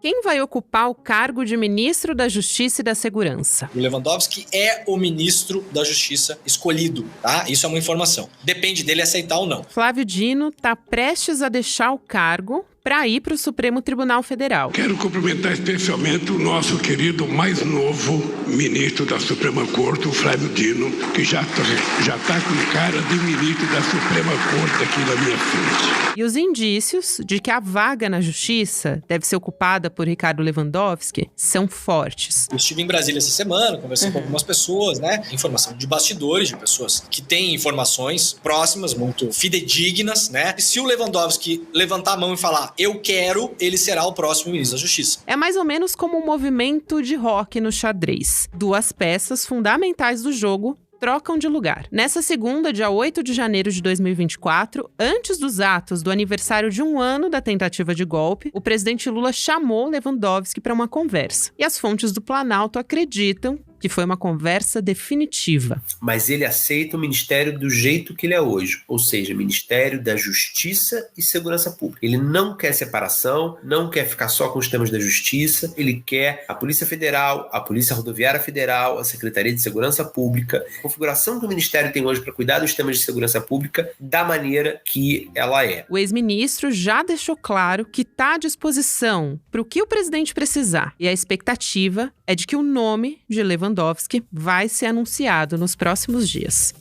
Quem vai ocupar o cargo de ministro da Justiça e da Segurança? O Lewandowski é o ministro da Justiça escolhido, tá? Isso é uma informação. Depende dele aceitar ou não. Flávio Dino está prestes a deixar o cargo para ir para o Supremo Tribunal Federal. Quero cumprimentar especialmente o nosso querido mais novo ministro da Suprema Corte, o Flávio Dino, que já está com cara de ministro da Suprema Corte aqui na minha frente. E os indícios de que a vaga na Justiça deve ser ocupada por Ricardo Lewandowski são fortes. Eu estive em Brasília essa semana, conversei com algumas pessoas, né? Informação de bastidores, de pessoas que têm informações próximas, muito fidedignas, né? E se o Lewandowski levantar a mão e falar eu quero, ele será o próximo ministro da Justiça. É mais ou menos como um movimento de rock no xadrez. Duas peças fundamentais do jogo trocam de lugar. Nessa segunda, dia 8 de janeiro de 2024, antes dos atos do aniversário de 1 ano da tentativa de golpe, o presidente Lula chamou Lewandowski para uma conversa. E as fontes do Planalto acreditam que foi uma conversa definitiva. Mas ele aceita o ministério do jeito que ele é hoje, ou seja, Ministério da Justiça e Segurança Pública. Ele não quer separação, não quer ficar só com os temas da Justiça, ele quer a Polícia Federal, a Polícia Rodoviária Federal, a Secretaria de Segurança Pública, a configuração que o Ministério tem hoje para cuidar dos temas de segurança pública da maneira que ela é. O ex-ministro já deixou claro que está à disposição para o que o presidente precisar, e a expectativa é de que o nome de Lewandowski vai ser anunciado nos próximos dias.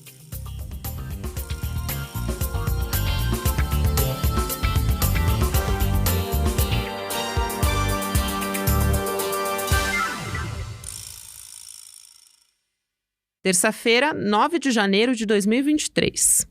Terça-feira, 9 de janeiro de 2023.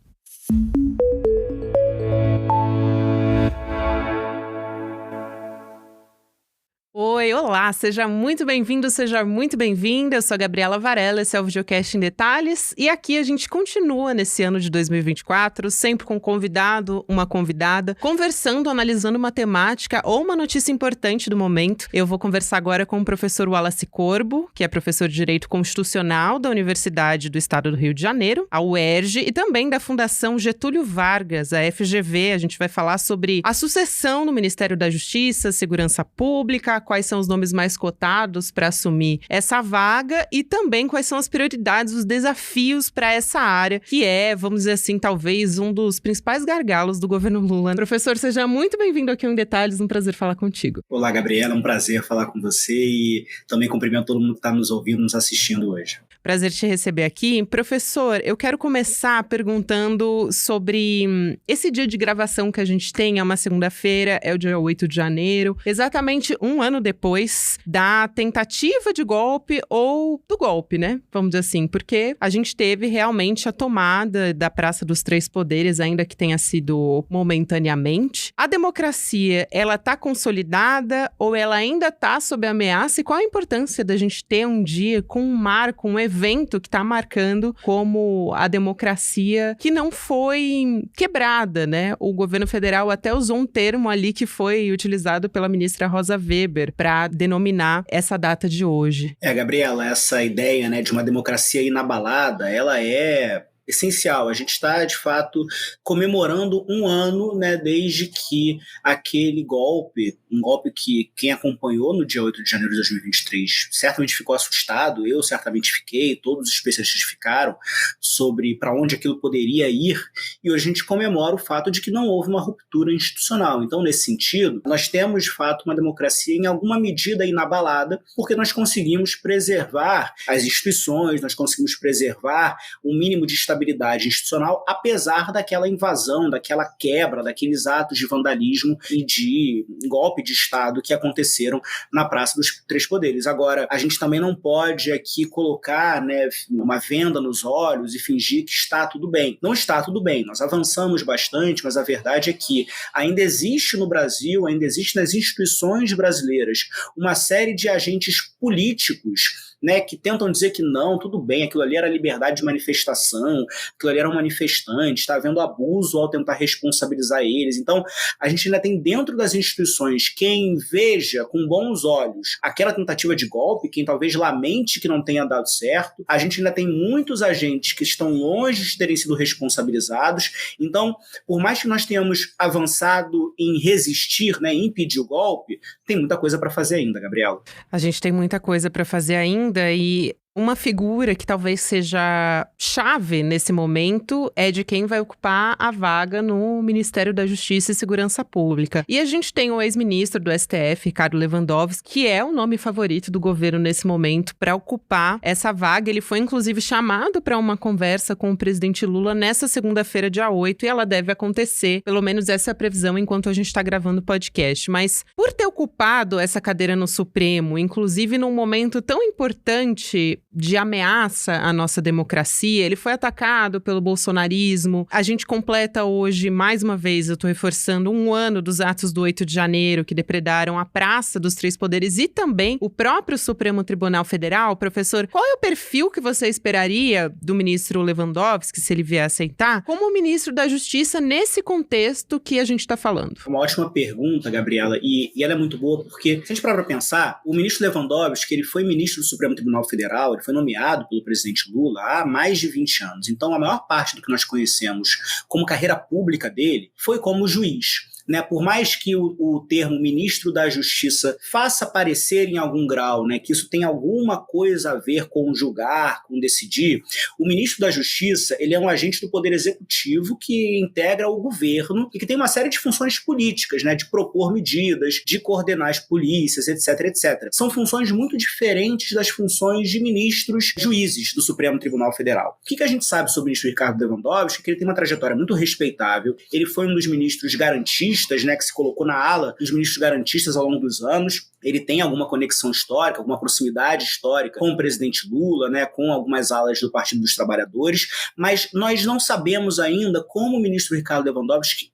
Oi, olá, seja muito bem-vindo, seja muito bem-vinda. Eu sou a Gabriela Varela, esse é o Videocast em Detalhes. E aqui a gente continua nesse ano de 2024, sempre com um convidado, uma convidada, conversando, analisando uma temática ou uma notícia importante do momento. Eu vou conversar agora com o professor Wallace Corbo, que é professor de Direito Constitucional da Universidade do Estado do Rio de Janeiro, a UERJ, e também da Fundação Getúlio Vargas, a FGV. A gente vai falar sobre a sucessão no Ministério da Justiça, Segurança Pública, quais são os nomes mais cotados para assumir essa vaga e também quais são as prioridades, os desafios para essa área, que é, vamos dizer assim, talvez um dos principais gargalos do governo Lula. Professor, seja muito bem-vindo aqui em Detalhes, um prazer falar contigo. Olá, Gabriela, um prazer falar com você e também cumprimento todo mundo que está nos ouvindo, nos assistindo hoje. Prazer te receber aqui. Professor, eu quero começar perguntando sobre esse dia de gravação que a gente tem, é uma segunda-feira, é o dia 8 de janeiro, exatamente 1 ano depois da tentativa de golpe ou do golpe, né? Vamos dizer assim, porque a gente teve realmente a tomada da Praça dos Três Poderes, ainda que tenha sido momentaneamente. A democracia, ela tá consolidada ou ela ainda tá sob ameaça? E qual a importância da gente ter um dia com um marco, um evento que está marcando como a democracia que não foi quebrada, né? O governo federal até usou um termo ali que foi utilizado pela ministra Rosa Weber para denominar essa data de hoje. Gabriela, essa ideia, né, de uma democracia inabalada, ela é essencial. A gente está, de fato, comemorando 1 ano, né, desde que aquele golpe, um golpe que quem acompanhou no dia 8 de janeiro de 2023 certamente ficou assustado, eu certamente fiquei, todos os especialistas ficaram, sobre para onde aquilo poderia ir, e hoje a gente comemora o fato de que não houve uma ruptura institucional. Então, nesse sentido, nós temos, de fato, uma democracia em alguma medida inabalada, porque nós conseguimos preservar as instituições, nós conseguimos preservar um mínimo de estabilidade institucional, apesar daquela invasão, daquela quebra, daqueles atos de vandalismo e de golpe de Estado que aconteceram na Praça dos Três Poderes. Agora, a gente também não pode aqui colocar, né, uma venda nos olhos e fingir que está tudo bem. Não está tudo bem, nós avançamos bastante, mas a verdade é que ainda existe no Brasil, ainda existe nas instituições brasileiras uma série de agentes políticos, né, que tentam dizer que não, tudo bem, aquilo ali era liberdade de manifestação, aquilo ali eram manifestantes, está havendo abuso ao tentar responsabilizar eles. Então, a gente ainda tem dentro das instituições quem veja com bons olhos aquela tentativa de golpe, quem talvez lamente que não tenha dado certo. A gente ainda tem muitos agentes que estão longe de terem sido responsabilizados. Então, por mais que nós tenhamos avançado em resistir, né, em impedir o golpe, tem muita coisa para fazer ainda, Gabriela. A gente tem muita coisa para fazer ainda e uma figura que talvez seja chave nesse momento é de quem vai ocupar a vaga no Ministério da Justiça e Segurança Pública. E a gente tem o ex-ministro do STF, Ricardo Lewandowski, que é o nome favorito do governo nesse momento para ocupar essa vaga. Ele foi, inclusive, chamado para uma conversa com o presidente Lula nessa segunda-feira, dia 8, e ela deve acontecer, pelo menos essa é a previsão enquanto a gente está gravando o podcast. Mas por ter ocupado essa cadeira no Supremo, inclusive num momento tão importante de ameaça à nossa democracia, ele foi atacado pelo bolsonarismo. A gente completa hoje, mais uma vez, eu estou reforçando, 1 ano dos atos do 8 de janeiro, que depredaram a Praça dos Três Poderes e também o próprio Supremo Tribunal Federal. Professor, qual é o perfil que você esperaria do ministro Lewandowski, se ele vier aceitar, como ministro da Justiça nesse contexto que a gente está falando? Uma ótima pergunta, Gabriela, e ela é muito boa porque, se a gente parar para pensar, o ministro Lewandowski, ele foi ministro do Supremo Tribunal Federal, ele foi nomeado pelo presidente Lula há mais de 20 anos. Então, a maior parte do que nós conhecemos como carreira pública dele foi como juiz. Né, por mais que o termo ministro da Justiça faça parecer em algum grau, né, que isso tem alguma coisa a ver com julgar, com decidir, o ministro da Justiça ele é um agente do Poder Executivo que integra o governo e que tem uma série de funções políticas, né, de propor medidas, de coordenar as polícias, etc, etc. São funções muito diferentes das funções de ministros juízes do Supremo Tribunal Federal. O que a gente sabe sobre o ministro Ricardo Lewandowski? Que ele tem uma trajetória muito respeitável, ele foi um dos ministros garantistas, né, que se colocou na ala dos ministros garantistas ao longo dos anos. Ele tem alguma conexão histórica, alguma proximidade histórica com o presidente Lula, né, com algumas alas do Partido dos Trabalhadores, mas nós não sabemos ainda como o ministro Ricardo Lewandowski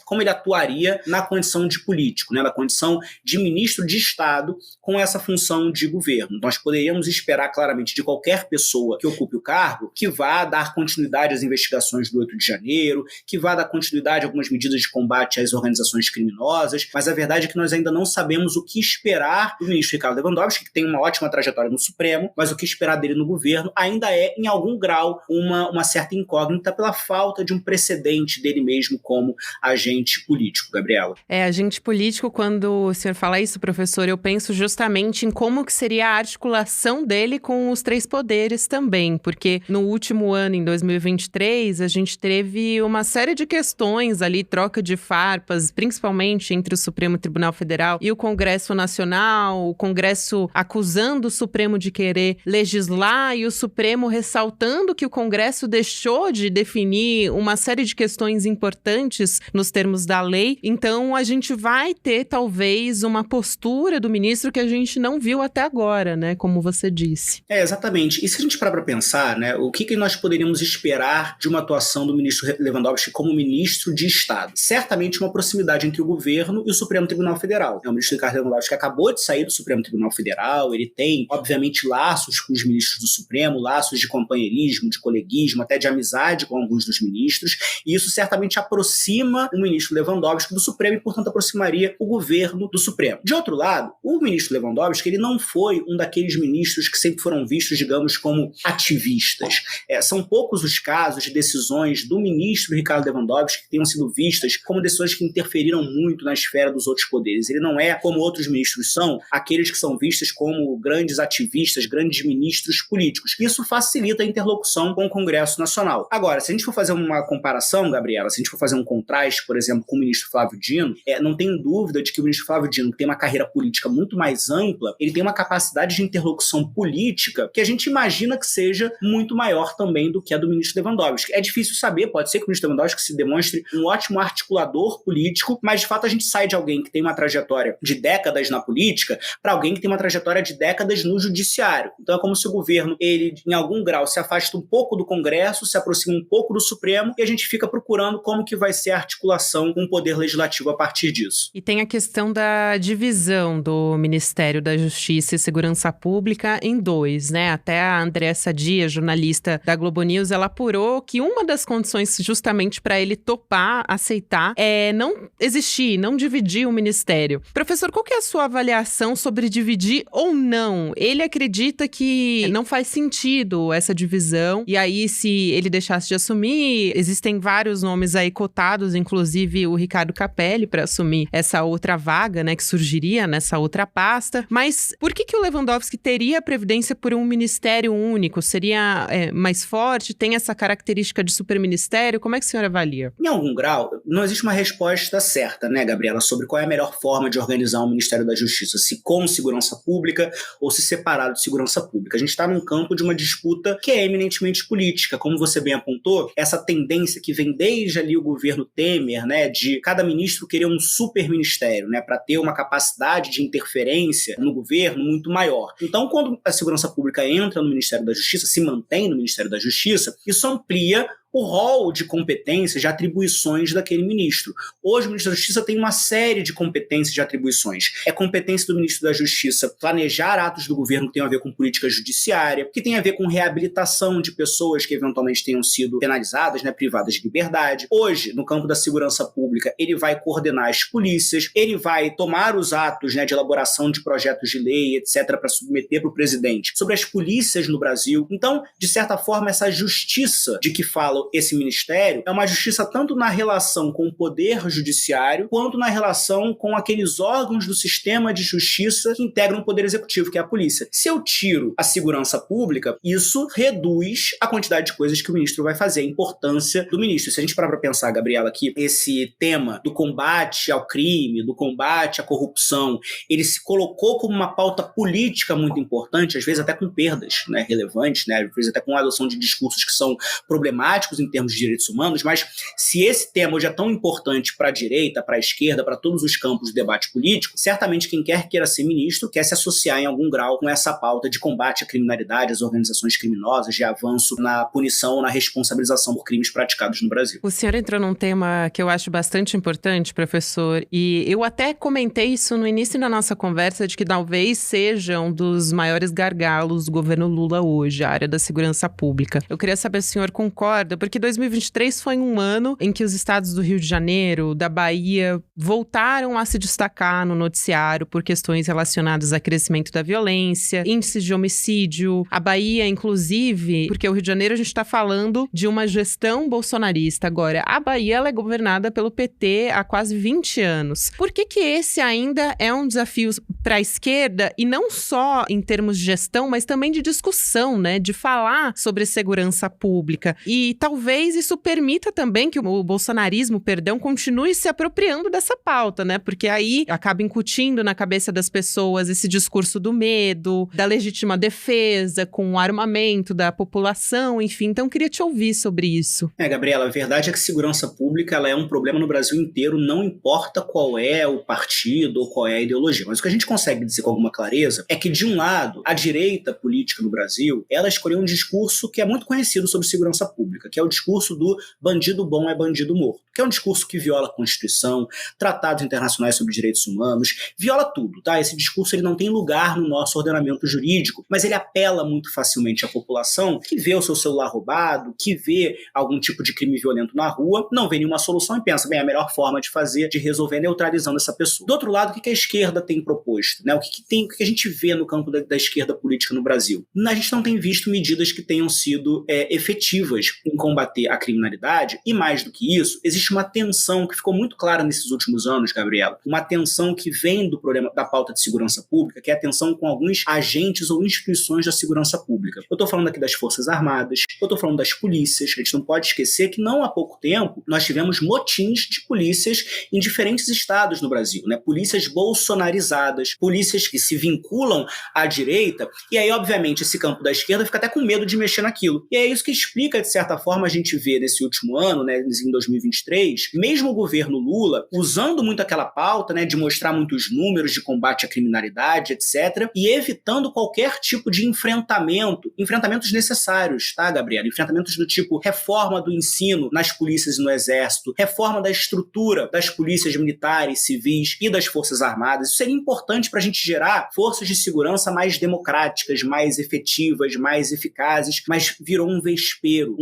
como ele atuaria na condição de político, né, na condição de ministro de Estado com essa função de governo. Nós poderíamos esperar claramente de qualquer pessoa que ocupe o cargo que vá dar continuidade às investigações do 8 de janeiro, que vá dar continuidade a algumas medidas de combate às organizações criminosas, mas a verdade é que nós ainda não sabemos o que esperar do ministro Ricardo Lewandowski, que tem uma ótima trajetória no Supremo, mas o que esperar dele no governo ainda é, em algum grau, uma certa incógnita pela falta de um precedente dele mesmo como agente político, Gabriela. Agente político, quando o senhor fala isso, professor, eu penso justamente em como que seria a articulação dele com os três poderes também, porque no último ano, em 2023, a gente teve uma série de questões ali, troca de farpas, principalmente entre o Supremo Tribunal Federal e o Congresso Nacional, o Congresso acusando o Supremo de querer legislar e o Supremo ressaltando que o Congresso deixou de definir uma série de questões importantes nos termos da lei. Então, a gente vai ter, talvez, uma postura do ministro que a gente não viu até agora, né? Como você disse. Exatamente. E se a gente parar para pensar, né, o que nós poderíamos esperar de uma atuação do ministro Lewandowski como ministro de Estado? Certamente uma proximidade entre o governo e o Supremo Tribunal Federal. O ministro Ricardo Lewandowski acabou de sair do Supremo Tribunal Federal, ele tem, obviamente, laços com os ministros do Supremo, laços de companheirismo, de coleguismo, até de amizade com alguns dos ministros, e isso certamente aproxima o ministro Lewandowski do Supremo e, portanto, aproximaria o governo do Supremo. De outro lado, o ministro Lewandowski ele não foi um daqueles ministros que sempre foram vistos, digamos, como ativistas. São poucos os casos de decisões do ministro Ricardo Lewandowski que tenham sido vistas como decisões que interferiram muito na esfera dos outros poderes. Ele não é, como outros ministros são, aqueles que são vistos como grandes ativistas, grandes ministros políticos. Isso facilita a interlocução com o Congresso Nacional. Agora, se a gente for fazer uma comparação, Gabriela, se a gente for fazer um contraste, por exemplo, com o ministro Flávio Dino, não tenho dúvida de que o ministro Flávio Dino, que tem uma carreira política muito mais ampla, ele tem uma capacidade de interlocução política que a gente imagina que seja muito maior também do que a do ministro Lewandowski. É difícil saber, pode ser que o ministro Lewandowski se demonstre um ótimo articulador político, mas de fato a gente sai de alguém que tem uma trajetória de décadas na política para alguém que tem uma trajetória de décadas no judiciário. Então é como se o governo, ele em algum grau se afasta um pouco do Congresso, se aproxima um pouco do Supremo e a gente fica procurando como que vai ser a articulação com o poder legislativo a partir disso. E tem a questão da divisão do Ministério da Justiça e Segurança Pública em dois, né? Até a Andressa Dias, jornalista da Globo News, ela apurou que uma das condições justamente para ele topar, aceitar, é não existir, não dividir o ministério. Professor, qual que é a sua avaliação sobre dividir ou não? Ele acredita que não faz sentido essa divisão, e aí se ele deixasse de assumir, existem vários nomes aí cotados, inclusive o Ricardo Capelli, para assumir essa outra vaga, né, que surgiria nessa outra pasta. Mas por que o Lewandowski teria a previdência por um ministério único? Seria mais forte? Tem essa característica de superministério? Como é que a senhora avalia? Em algum grau, não existe uma resposta certa, né, Gabriela, sobre qual é a melhor forma de organizar o Ministério da Justiça, se com segurança pública ou se separado de segurança pública. A gente está num campo de uma disputa que é eminentemente política. Como você bem apontou, essa tendência que vem desde ali o governo Temer, né, de cada ministro querer um superministério, né, para ter uma capacidade de interferência no governo muito maior. Então, quando a segurança pública entra no Ministério da Justiça, se mantém no Ministério da Justiça, isso amplia o rol de competências, de atribuições daquele ministro. Hoje, o ministro da Justiça tem uma série de competências de atribuições. É competência do ministro da Justiça planejar atos do governo que tenham a ver com política judiciária, que tem a ver com reabilitação de pessoas que eventualmente tenham sido penalizadas, né, privadas de liberdade. Hoje, no campo da segurança pública, ele vai coordenar as polícias, ele vai tomar os atos, né, de elaboração de projetos de lei, etc., para submeter para o presidente sobre as polícias no Brasil. Então, de certa forma, essa justiça de que fala esse ministério é uma justiça tanto na relação com o poder judiciário quanto na relação com aqueles órgãos do sistema de justiça que integram o poder executivo, que é a polícia. Se eu tiro a segurança pública, isso reduz a quantidade de coisas que o ministro vai fazer, a importância do ministro. Se a gente parar para pensar, Gabriela, que esse tema do combate ao crime, do combate à corrupção, ele se colocou como uma pauta política muito importante, às vezes até com perdas, né, relevantes, né, às vezes até com a adoção de discursos que são problemáticos em termos de direitos humanos, mas se esse tema hoje é tão importante para a direita, para a esquerda, para todos os campos do debate político, certamente quem queira ser ministro quer se associar em algum grau com essa pauta de combate à criminalidade, às organizações criminosas, de avanço na punição, na responsabilização por crimes praticados no Brasil. O senhor entrou num tema que eu acho bastante importante, professor, e eu até comentei isso no início da nossa conversa, de que talvez seja um dos maiores gargalos do governo Lula hoje, a área da segurança pública. Eu queria saber se o senhor concorda, porque 2023 foi um ano em que os estados do Rio de Janeiro, da Bahia, voltaram a se destacar no noticiário por questões relacionadas a crescimento da violência, índices de homicídio. A Bahia, inclusive, porque o Rio de Janeiro a gente está falando de uma gestão bolsonarista. Agora, a Bahia ela é governada pelo PT há quase 20 anos. Por que esse ainda é um desafio para a esquerda, e não só em termos de gestão, mas também de discussão, né? De falar sobre segurança pública. E talvez isso permita também que o bolsonarismo, continue se apropriando dessa pauta, né? Porque aí acaba incutindo na cabeça das pessoas esse discurso do medo, da legítima defesa, com o armamento da população, enfim. Então, queria te ouvir sobre isso. Gabriela, a verdade é que segurança pública ela é um problema no Brasil inteiro, não importa qual é o partido ou qual é a ideologia. Mas o que a gente consegue dizer com alguma clareza é que, de um lado, a direita política no Brasil, ela escolheu um discurso que é muito conhecido sobre segurança pública, que é o discurso do bandido bom é bandido morto, que é um discurso que viola a Constituição, tratados internacionais sobre direitos humanos, viola tudo, tá? Esse discurso ele não tem lugar no nosso ordenamento jurídico, mas ele apela muito facilmente à população que vê o seu celular roubado, que vê algum tipo de crime violento na rua, não vê nenhuma solução e pensa, bem, a melhor forma de resolver é neutralizando essa pessoa. Do outro lado, o que a esquerda tem proposto, né? O que a gente vê no campo da esquerda política no Brasil? A gente não tem visto medidas que tenham sido efetivas em combater a criminalidade, e mais do que isso, existe uma tensão que ficou muito clara nesses últimos anos, Gabriela, uma tensão que vem do problema da pauta de segurança pública, que é a tensão com alguns agentes ou instituições da segurança pública. Eu estou falando aqui das Forças Armadas, eu estou falando das polícias. A gente não pode esquecer que não há pouco tempo nós tivemos motins de polícias em diferentes estados no Brasil, né? Polícias bolsonarizadas, polícias que se vinculam à direita, e aí, obviamente, esse campo da esquerda fica até com medo de mexer naquilo. E é isso que explica, de certa forma, forma, a gente vê nesse último ano, né, em 2023, mesmo o governo Lula usando muito aquela pauta, né, de mostrar muitos números de combate à criminalidade, etc., e evitando qualquer tipo de enfrentamentos necessários, tá, Gabriela? Enfrentamentos do tipo reforma do ensino nas polícias e no exército, reforma da estrutura das polícias militares, civis e das forças armadas. Isso seria importante para a gente gerar forças de segurança mais democráticas, mais efetivas, mais eficazes, mas virou um vespeiro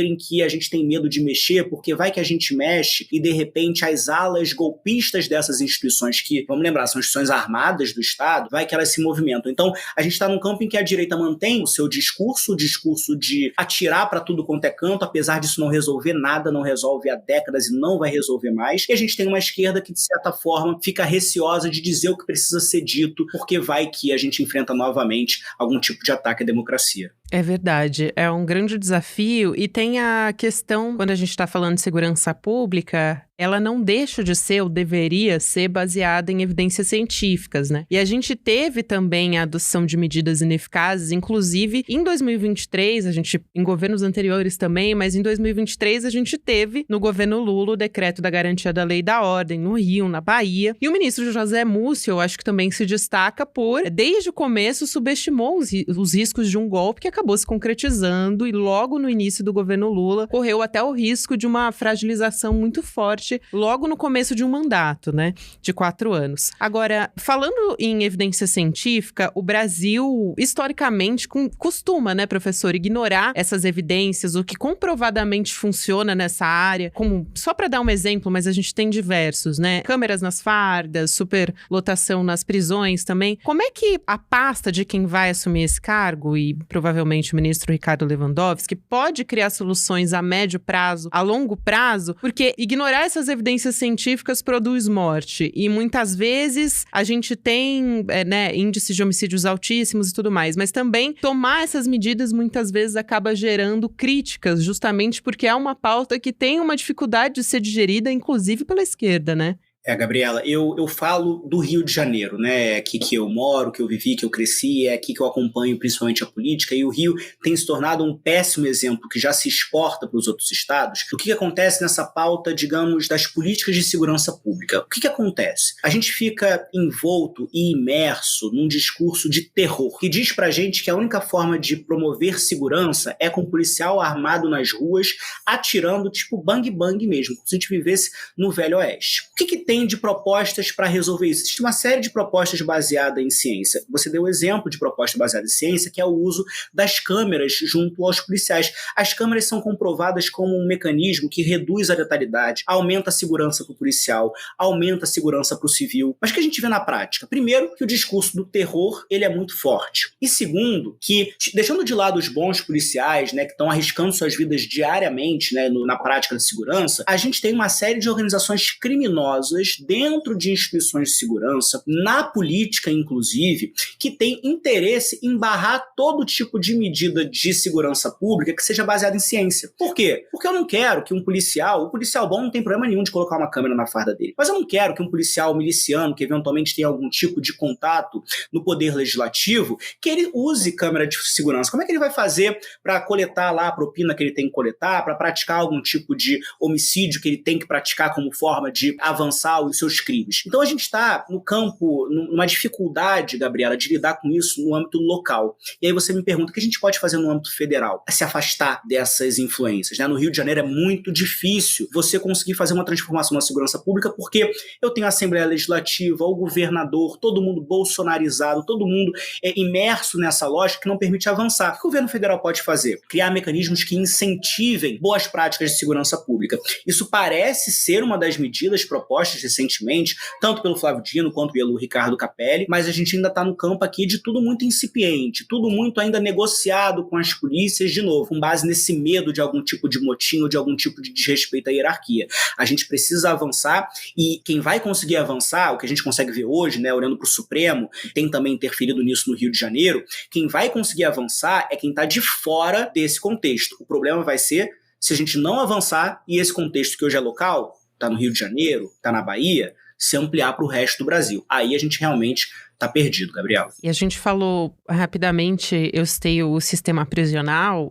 em que a gente tem medo de mexer, porque vai que a gente mexe e, de repente, as alas golpistas dessas instituições, que, vamos lembrar, são instituições armadas do Estado, vai que elas se movimentam. Então, a gente está num campo em que a direita mantém o seu discurso, o discurso de atirar para tudo quanto é canto, apesar disso não resolver nada, não resolve há décadas e não vai resolver mais. E a gente tem uma esquerda que, de certa forma, fica receosa de dizer o que precisa ser dito, porque vai que a gente enfrenta novamente algum tipo de ataque à democracia. É verdade, é um grande desafio e tem a questão, quando a gente está falando de segurança pública, ela não deixa de ser, ou deveria ser, baseada em evidências científicas, né? E a gente teve também a adoção de medidas ineficazes, inclusive em 2023, em governos anteriores também, mas em 2023 a gente teve no governo Lula o decreto da garantia da lei e da ordem no Rio, na Bahia, e o ministro José Múcio, eu acho que também se destaca por, desde o começo, subestimou os riscos de um golpe que acabou se concretizando e logo no início do governo Lula correu até o risco de uma fragilização muito forte logo no começo de um mandato, né, de 4 anos. Agora, falando em evidência científica, o Brasil, historicamente, costuma, né, professor, ignorar essas evidências, o que comprovadamente funciona nessa área, como, só para dar um exemplo, mas a gente tem diversos, né, câmeras nas fardas, superlotação nas prisões também. Como é que a pasta de quem vai assumir esse cargo, e provavelmente o ministro Ricardo Lewandowski, pode criar soluções a médio prazo, a longo prazo, porque ignorar essas evidências científicas produz morte. E muitas vezes a gente tem índices de homicídios altíssimos e tudo mais, mas também tomar essas medidas muitas vezes acaba gerando críticas, justamente porque é uma pauta que tem uma dificuldade de ser digerida, inclusive pela esquerda, né? Gabriela, eu falo do Rio de Janeiro, né? É aqui que eu moro, que eu vivi, que eu cresci, é aqui que eu acompanho principalmente a política, e o Rio tem se tornado um péssimo exemplo que já se exporta para os outros estados. O que acontece nessa pauta, digamos, das políticas de segurança pública? O que acontece? A gente fica envolto e imerso num discurso de terror, que diz pra gente que a única forma de promover segurança é com um policial armado nas ruas, atirando tipo bang-bang mesmo, como se a gente vivesse no Velho Oeste. O que tem de propostas para resolver isso? Existe uma série de propostas baseadas em ciência. Você deu o exemplo de proposta baseada em ciência, que é o uso das câmeras junto aos policiais. As câmeras são comprovadas como um mecanismo que reduz a letalidade, aumenta a segurança para o policial, aumenta a segurança para o civil. Mas o que a gente vê na prática? Primeiro, que o discurso do terror ele é muito forte. E segundo, que deixando de lado os bons policiais, né, que estão arriscando suas vidas diariamente, né, na prática de segurança, a gente tem uma série de organizações criminosas dentro de instituições de segurança, na política inclusive, que tem interesse em barrar todo tipo de medida de segurança pública que seja baseada em ciência. Por quê? Porque eu não quero que o policial bom não tem problema nenhum de colocar uma câmera na farda dele, mas eu não quero que um policial miliciano, que eventualmente tenha algum tipo de contato no poder legislativo, que ele use câmera de segurança. Como é que ele vai fazer para coletar lá a propina que ele tem que coletar, para praticar algum tipo de homicídio que ele tem que praticar como forma de avançar os seus crimes? Então a gente está no campo, numa dificuldade, Gabriela, de lidar com isso no âmbito local. E aí você me pergunta, o que a gente pode fazer no âmbito federal? É se afastar dessas influências, né? No Rio de Janeiro é muito difícil você conseguir fazer uma transformação na segurança pública, porque eu tenho a Assembleia Legislativa, o governador, todo mundo bolsonarizado, todo mundo imerso nessa lógica que não permite avançar. O que o governo federal pode fazer? Criar mecanismos que incentivem boas práticas de segurança pública. Isso parece ser uma das medidas propostas recentemente, tanto pelo Flávio Dino quanto pelo Ricardo Capelli, mas a gente ainda está no campo aqui de tudo muito incipiente, tudo muito ainda negociado com as polícias, de novo, com base nesse medo de algum tipo de motim ou de algum tipo de desrespeito à hierarquia. A gente precisa avançar, e quem vai conseguir avançar, o que a gente consegue ver hoje, né, olhando para o Supremo, tem também interferido nisso no Rio de Janeiro, quem vai conseguir avançar é quem está de fora desse contexto. O problema vai ser se a gente não avançar e esse contexto que hoje é local, está no Rio de Janeiro, está na Bahia, se ampliar para o resto do Brasil. Aí a gente realmente tá perdido, Gabriela. E a gente falou rapidamente, eu citei o sistema prisional,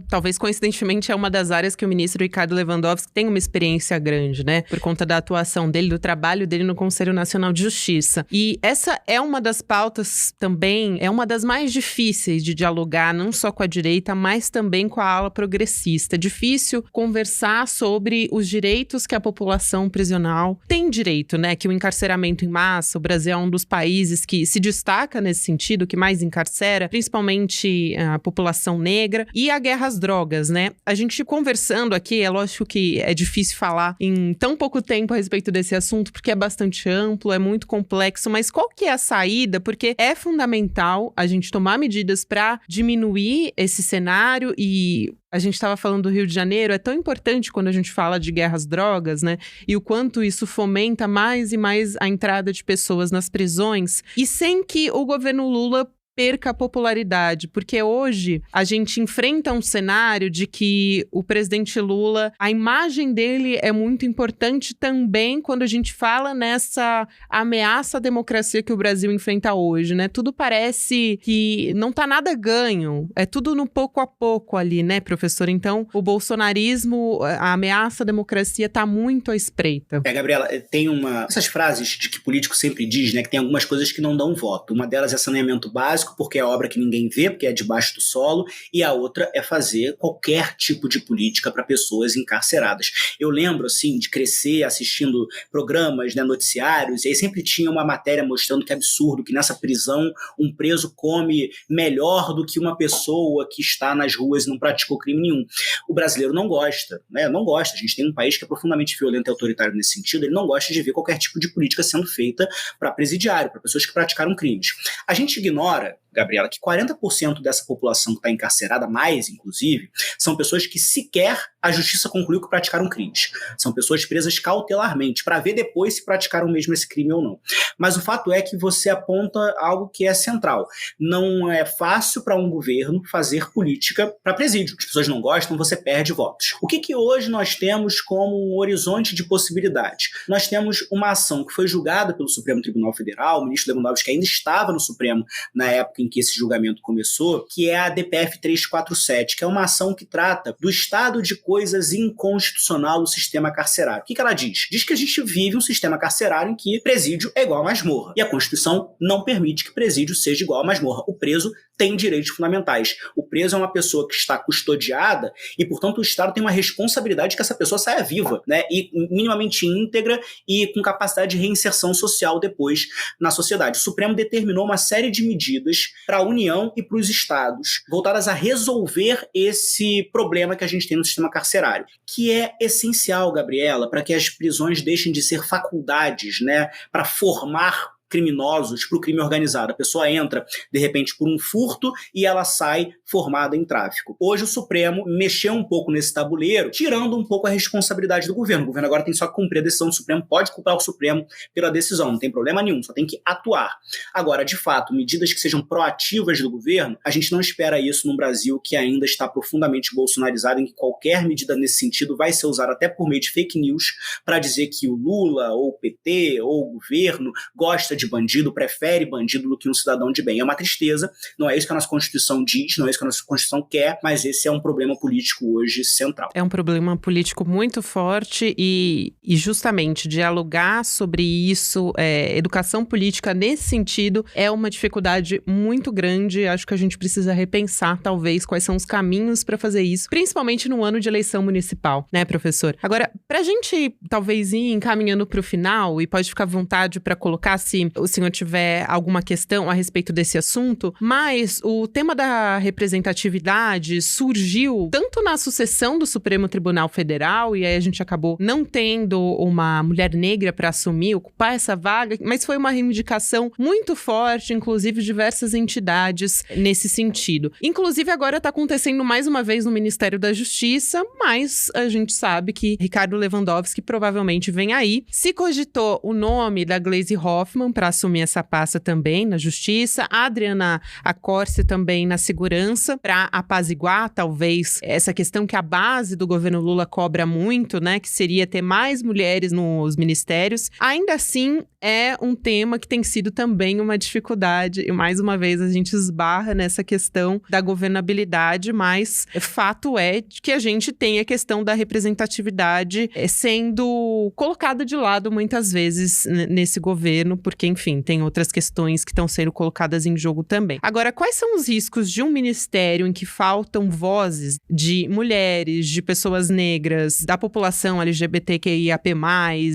talvez coincidentemente é uma das áreas que o ministro Ricardo Lewandowski tem uma experiência grande, né? Por conta da atuação dele, do trabalho dele no Conselho Nacional de Justiça. E essa é uma das pautas também, é uma das mais difíceis de dialogar, não só com a direita, mas também com a ala progressista. É difícil conversar sobre os direitos que a população prisional tem direito, né? Que o encarceramento em massa, o Brasil é um dos países que se destaca nesse sentido, que mais encarcera, principalmente a população negra, e a guerra às drogas, né? A gente conversando aqui, é lógico que é difícil falar em tão pouco tempo a respeito desse assunto, porque é bastante amplo, é muito complexo, mas qual que é a saída? Porque é fundamental a gente tomar medidas para diminuir esse cenário e... A gente estava falando do Rio de Janeiro, é tão importante quando a gente fala de guerra às drogas, né? E o quanto isso fomenta mais e mais a entrada de pessoas nas prisões. E sem que o governo Lula perca a popularidade, porque hoje a gente enfrenta um cenário de que o presidente Lula, a imagem dele é muito importante também quando a gente fala nessa ameaça à democracia que o Brasil enfrenta hoje, né? Tudo parece que não tá nada ganho, é tudo no pouco a pouco ali, né, professor? Então, o bolsonarismo, a ameaça à democracia tá muito à espreita. Gabriela, tem essas frases de que político sempre diz, né, que tem algumas coisas que não dão voto. Uma delas é saneamento básico, porque é obra que ninguém vê, porque é debaixo do solo, e a outra é fazer qualquer tipo de política para pessoas encarceradas. Eu lembro, assim, de crescer assistindo programas, né, noticiários, e aí sempre tinha uma matéria mostrando que é absurdo, que nessa prisão um preso come melhor do que uma pessoa que está nas ruas e não praticou crime nenhum. O brasileiro não gosta, né? Não gosta. A gente tem um país que é profundamente violento e autoritário nesse sentido, ele não gosta de ver qualquer tipo de política sendo feita para presidiário, para pessoas que praticaram crimes. A gente ignora, Gabriela, que 40% dessa população que está encarcerada, mais inclusive, são pessoas que sequer a justiça concluiu que praticaram crimes. São pessoas presas cautelarmente, para ver depois se praticaram mesmo esse crime ou não. Mas o fato é que você aponta algo que é central. Não é fácil para um governo fazer política para presídio. As pessoas não gostam, você perde votos. O que hoje nós temos como um horizonte de possibilidades? Nós temos uma ação que foi julgada pelo Supremo Tribunal Federal, o ministro Lewandowski ainda estava no Supremo na época em que esse julgamento começou, que é a DPF 347, que é uma ação que trata do estado de coisas inconstitucional do sistema carcerário. O que ela diz? Diz que a gente vive um sistema carcerário em que presídio é igual a masmorra. E a Constituição não permite que presídio seja igual a masmorra. O preso tem direitos fundamentais. O preso é uma pessoa que está custodiada e, portanto, o Estado tem uma responsabilidade de que essa pessoa saia viva, né? E minimamente íntegra e com capacidade de reinserção social depois na sociedade. O Supremo determinou uma série de medidas para a União e para os estados, voltadas a resolver esse problema que a gente tem no sistema carcerário, que é essencial, Gabriela, para que as prisões deixem de ser faculdades, né, para formar criminosos para o crime organizado. A pessoa entra, de repente, por um furto e ela sai formada em tráfico. Hoje o Supremo mexeu um pouco nesse tabuleiro, tirando um pouco a responsabilidade do governo. O governo agora tem só que cumprir a decisão do Supremo, pode culpar o Supremo pela decisão, não tem problema nenhum, só tem que atuar. Agora, de fato, medidas que sejam proativas do governo, a gente não espera isso num Brasil que ainda está profundamente bolsonarizado, em que qualquer medida nesse sentido vai ser usada até por meio de fake news para dizer que o Lula, ou o PT, ou o governo gosta de bandido, prefere bandido do que um cidadão de bem. É uma tristeza, não é isso que a nossa Constituição diz, não é isso que a nossa Constituição quer, mas esse é um problema político hoje central. É um problema político muito forte e justamente dialogar sobre isso, educação política nesse sentido, é uma dificuldade muito grande. Acho que a gente precisa repensar, talvez, quais são os caminhos para fazer isso, principalmente no ano de eleição municipal, né, professor? Agora, pra gente talvez ir encaminhando pro final, e pode ficar à vontade para colocar se o senhor tiver alguma questão a respeito desse assunto, mas o tema da representatividade surgiu tanto na sucessão do Supremo Tribunal Federal, e aí a gente acabou não tendo uma mulher negra para assumir, ocupar essa vaga, mas foi uma reivindicação muito forte, inclusive diversas entidades nesse sentido. Inclusive agora está acontecendo mais uma vez no Ministério da Justiça, mas a gente sabe que Ricardo Lewandowski provavelmente vem aí. Se cogitou o nome da Gleisi Hoffmann para assumir essa pasta também na Justiça, a Adriana Accorsi também na Segurança, para apaziguar, talvez, essa questão que a base do governo Lula cobra muito, né, que seria ter mais mulheres nos ministérios. Ainda assim, é um tema que tem sido também uma dificuldade, e mais uma vez a gente esbarra nessa questão da governabilidade, mas fato é que a gente tem a questão da representatividade sendo colocada de lado muitas vezes nesse governo, porque, enfim, tem outras questões que estão sendo colocadas em jogo também. Agora, quais são os riscos de um ministério em que faltam vozes de mulheres, de pessoas negras, da população LGBTQIAP+,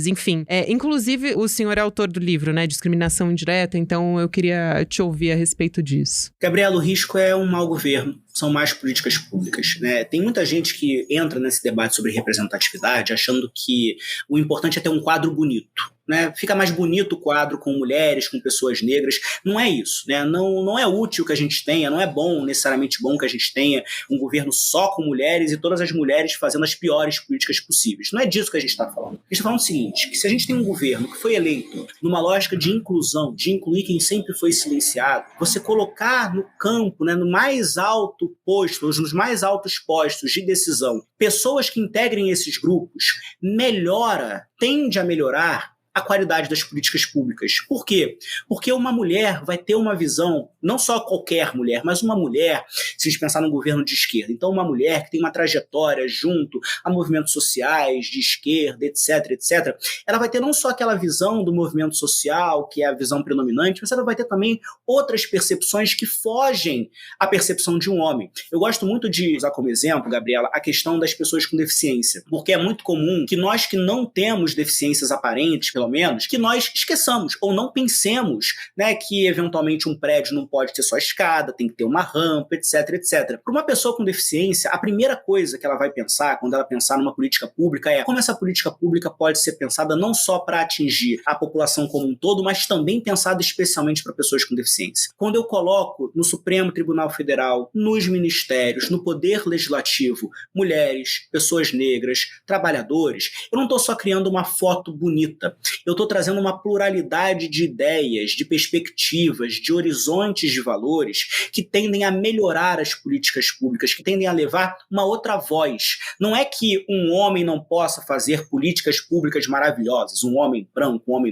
enfim. Inclusive, o senhor é autor do livro, né, Discriminação Indireta, então eu queria te ouvir a respeito disso. Gabriela, o risco é um mau governo. São mais políticas públicas, né? Tem muita gente que entra nesse debate sobre representatividade achando que o importante é ter um quadro bonito, né? Fica mais bonito o quadro com mulheres, com pessoas negras. Não é isso, né? Não é útil que a gente tenha, não é bom, necessariamente bom que a gente tenha um governo só com mulheres e todas as mulheres fazendo as piores políticas possíveis. Não é disso que a gente está falando. A gente está falando o seguinte, que se a gente tem um governo que foi eleito numa lógica de inclusão, de incluir quem sempre foi silenciado, você colocar no campo, né, no mais alto posto, nos mais altos postos de decisão, pessoas que integrem esses grupos, tende a melhorar a qualidade das políticas públicas. Por quê? Porque uma mulher vai ter uma visão, não só qualquer mulher, mas uma mulher, se a gente pensar num governo de esquerda, então uma mulher que tem uma trajetória junto a movimentos sociais, de esquerda, etc., etc., ela vai ter não só aquela visão do movimento social, que é a visão predominante, mas ela vai ter também outras percepções que fogem à percepção de um homem. Eu gosto muito de usar como exemplo, Gabriela, a questão das pessoas com deficiência, porque é muito comum que nós que não temos deficiências aparentes, pelo menos, que nós esqueçamos ou não pensemos, né, que eventualmente um prédio não pode ter só escada, tem que ter uma rampa, etc, etc. Para uma pessoa com deficiência, a primeira coisa que ela vai pensar quando ela pensar numa política pública é como essa política pública pode ser pensada não só para atingir a população como um todo, mas também pensada especialmente para pessoas com deficiência. Quando eu coloco no Supremo Tribunal Federal, nos ministérios, no Poder Legislativo, mulheres, pessoas negras, trabalhadores, eu não estou só criando uma foto bonita, eu estou trazendo uma pluralidade de ideias, de perspectivas, de horizontes de valores que tendem a melhorar as políticas públicas, que tendem a levar uma outra voz. Não é que um homem não possa fazer políticas públicas maravilhosas, um homem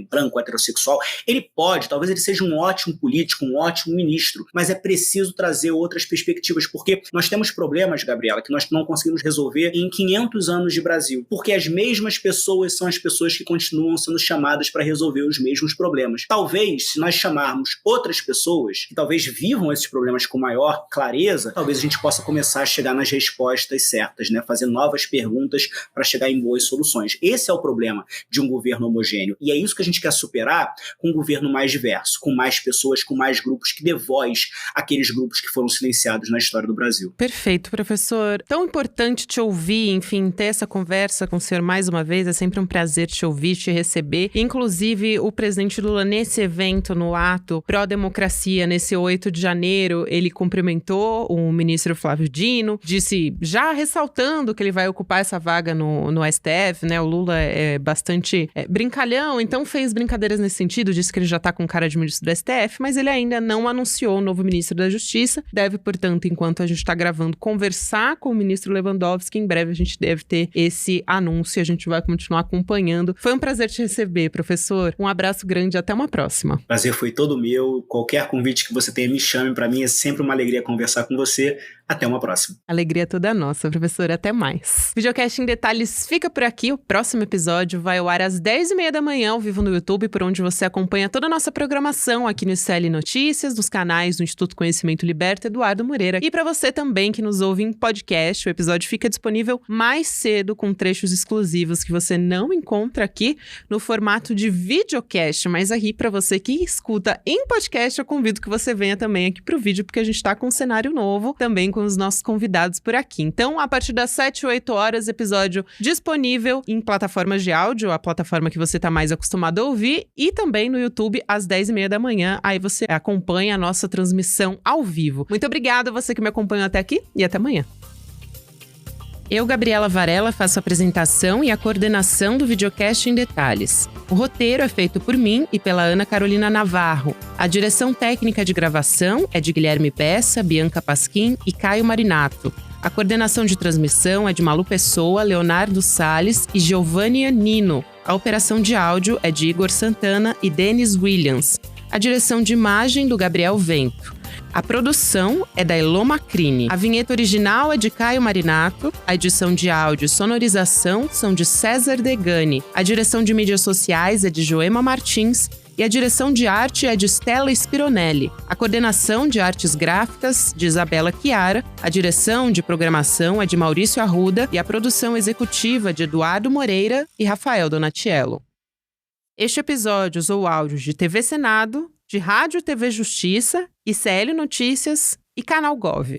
branco, heterossexual, ele pode, talvez ele seja um ótimo político, um ótimo ministro, mas é preciso trazer outras perspectivas, porque nós temos problemas, Gabriela, que nós não conseguimos resolver em 500 anos de Brasil, porque as mesmas pessoas são as pessoas que continuam sendo chamadas para resolver os mesmos problemas. Talvez, se nós chamarmos outras pessoas que talvez vivam esses problemas com maior clareza, talvez a gente possa começar a chegar nas respostas certas, né? Fazer novas perguntas para chegar em boas soluções. Esse é o problema de um governo homogêneo. E é isso que a gente quer superar com um governo mais diverso, com mais pessoas, com mais grupos, que dê voz àqueles grupos que foram silenciados na história do Brasil. Perfeito, professor. Tão importante te ouvir, enfim, ter essa conversa com o senhor mais uma vez. É sempre um prazer te ouvir, te receber. Inclusive, o presidente Lula, nesse evento, no ato pró-democracia, nesse 8 de janeiro, ele cumprimentou o ministro Flávio Dino, disse, já ressaltando que ele vai ocupar essa vaga no STF, né? O Lula é bastante brincalhão, então fez brincadeiras nesse sentido, disse que ele já tá com cara de ministro do STF, mas ele ainda não anunciou o novo ministro da Justiça. Deve, portanto, enquanto a gente tá gravando, conversar com o ministro Lewandowski. Em breve a gente deve ter esse anúncio e a gente vai continuar acompanhando. Foi um prazer te receber, professor. Um abraço grande, até uma próxima. Prazer foi todo meu. Qualquer convite que você tenha, me chame. Para mim é sempre uma alegria conversar com você. Até uma próxima. Alegria toda nossa, professor. Até mais. Videocast em Detalhes fica por aqui. O próximo episódio vai ao ar às 10h30 da manhã, ao vivo no YouTube, por onde você acompanha toda a nossa programação aqui no ICL Notícias, nos canais do Instituto Conhecimento Liberta, Eduardo Moreira. E para você também que nos ouve em podcast, o episódio fica disponível mais cedo, com trechos exclusivos que você não encontra aqui no formato de videocast. Mas aqui, para você que escuta em podcast, eu convido que você venha também aqui pro vídeo, porque a gente tá com um cenário novo, também com os nossos convidados por aqui. Então, a partir das 7, 8 horas, episódio disponível em plataformas de áudio, a plataforma que você tá mais acostumado a ouvir, e também no YouTube às 10h30 da manhã. Aí você acompanha a nossa transmissão ao vivo. Muito obrigada a você que me acompanhou até aqui e até amanhã. Eu, Gabriela Varela, faço a apresentação e a coordenação do videocast em detalhes. O roteiro é feito por mim e pela Ana Carolina Navarro. A direção técnica de gravação é de Guilherme Bessa, Bianca Pasquim e Caio Marinato. A coordenação de transmissão é de Malu Pessoa, Leonardo Salles e Giovanni Nino. A operação de áudio é de Igor Santana e Denis Williams. A direção de imagem do Gabriel Vento. A produção é da Elô Macrini. A vinheta original é de Caio Marinato. A edição de áudio e sonorização são de César Degani. A direção de mídias sociais é de Joema Martins. E a direção de arte é de Stella Spironelli. A coordenação de artes gráficas de Isabela Chiara. A direção de programação é de Maurício Arruda. E a produção executiva de Eduardo Moreira e Rafael Donatiello. Este episódio usou áudios de TV Senado, de Rádio TV Justiça, ICL Notícias e Canal Gov.